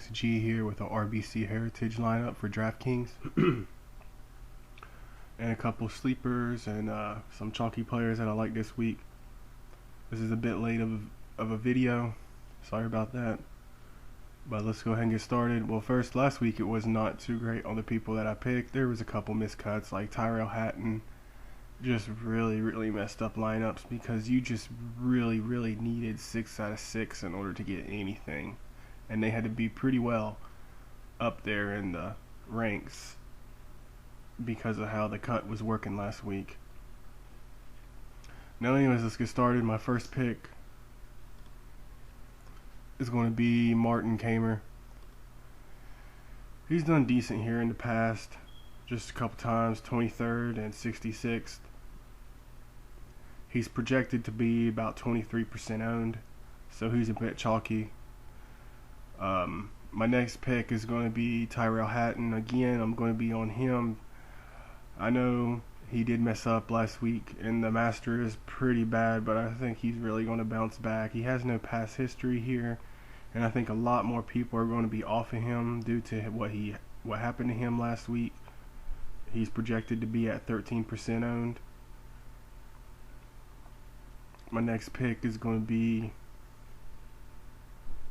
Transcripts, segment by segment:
Max G here with the RBC Heritage lineup for DraftKings. And a couple sleepers and some chalky players that I like this week. This is a bit late of a video. Sorry about that. But let's go ahead and get started. Well, first, last week it was not too great on the people that I picked. There was a couple miscuts, like Tyrell Hatton. Just really messed up lineups because you just really needed 6 out of 6 in order to get anything, and they had to be pretty well up there in the ranks because of how the cut was working last week. Now anyways, let's get started. My first pick is going to be Martin Kamer. He's done decent here in the past, just a couple times, 23rd and 66th. He's projected to be about 23% owned, so he's a bit chalky. My next pick is going to be Tyrell Hatton. Again, I'm going to be on him. I know he did mess up last week, and the Master is pretty bad, but I think he's really going to bounce back. He has no past history here, and I think a lot more people are going to be off of him due to what happened to him last week. He's projected to be at 13% owned. My next pick is going to be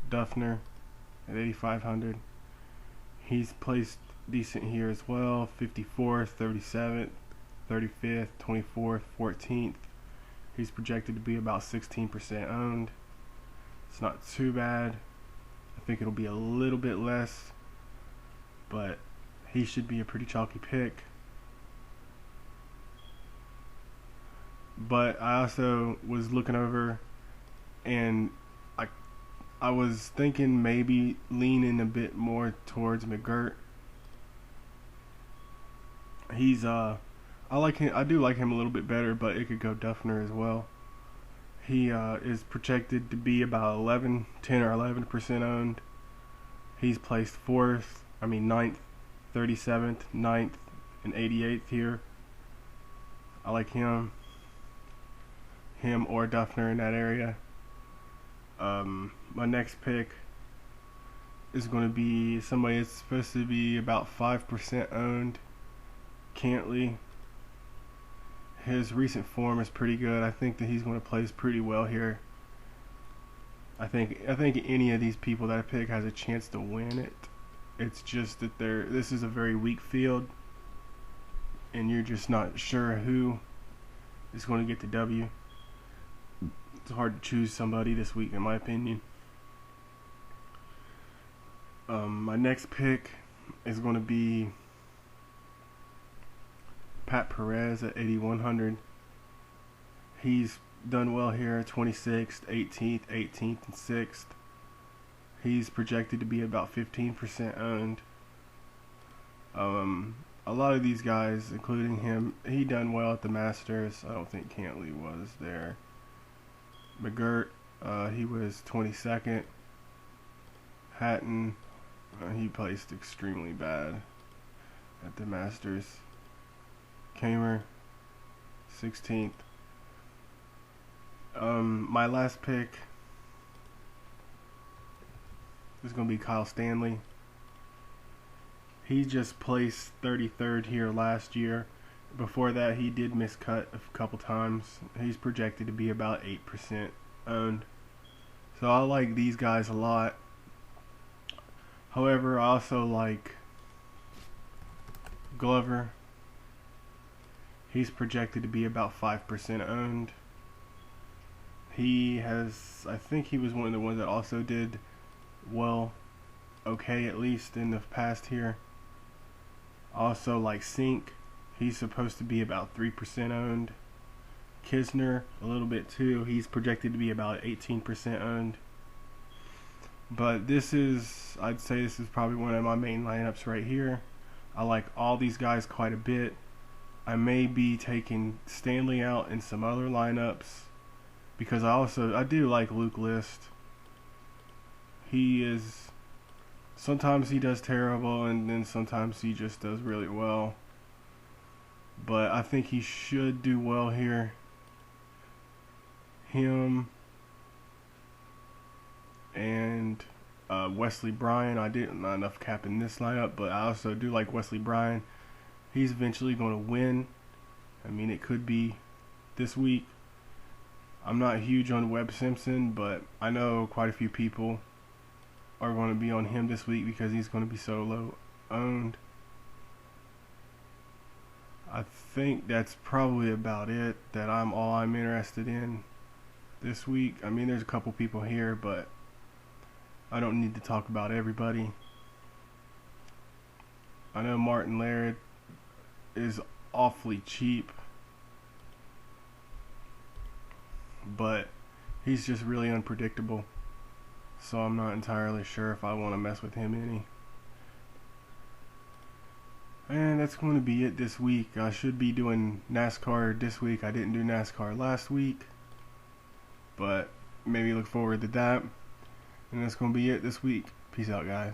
Duffner at 8,500. He's placed decent here as well. 54th, 37th, 35th, 24th, 14th. He's projected to be about 16% owned. It's not too bad. I think it'll be a little bit less, but he should be a pretty chalky pick. But I also was looking over, and I was thinking maybe leaning a bit more towards McGirt. He's I like him. I do like him a little bit better, but it could go Duffner as well. He is projected to be about 10 or 11% owned. He's placed 9th, 37th, 9th, and 88th here. I like him or Duffner in that area. My next pick is going to be somebody that's supposed to be about 5% owned, Cantley. His recent form is pretty good. I think that he's going to place pretty well here. I think any of these people that I pick has a chance to win it. It's just that this is a very weak field, and you're just not sure who is going to get the W. It's hard to choose somebody this week, in my opinion. My next pick is going to be Pat Perez at 8,100. He's done well here, 26th, 18th, 18th, and 6th. He's projected to be about 15% owned. A lot of these guys, including him, he done well at the Masters. I don't think Cantley was there. McGirt, he was 22nd. Hatton, he placed extremely bad at the Masters. Kamer, 16th. My last pick is going to be Kyle Stanley. He just placed 33rd here last year. Before that, he did miscut a couple times. He's projected to be about 8% owned. So I like these guys a lot. However, I also like Glover. He's projected to be about 5% owned. I think he was one of the ones that also did well, okay, at least in the past here. Also like Sink. He's supposed to be about 3% owned. Kisner, a little bit too. He's projected to be about 18% owned. But I'd say this is probably one of my main lineups right here. I like all these guys quite a bit. I may be taking Stanley out in some other lineups because I do like Luke List. Sometimes he does terrible, and then sometimes he just does really well. But I think he should do well here. Him and Wesley Bryan. I didn't not enough cap in this lineup, but I also do like Wesley Bryan. He's eventually going to win. I mean, it could be this week. I'm not huge on Webb Simpson, but I know quite a few people are going to be on him this week because he's going to be so low owned. I think that's probably about it that I'm interested in this week. I mean, there's a couple people here, but I don't need to talk about everybody. I know Martin Laird is awfully cheap, but he's just really unpredictable, so I'm not entirely sure if I want to mess with him any. And that's going to be it this week. I should be doing NASCAR this week. I didn't do NASCAR last week, but maybe look forward to that. And that's going to be it this week. Peace out, guys.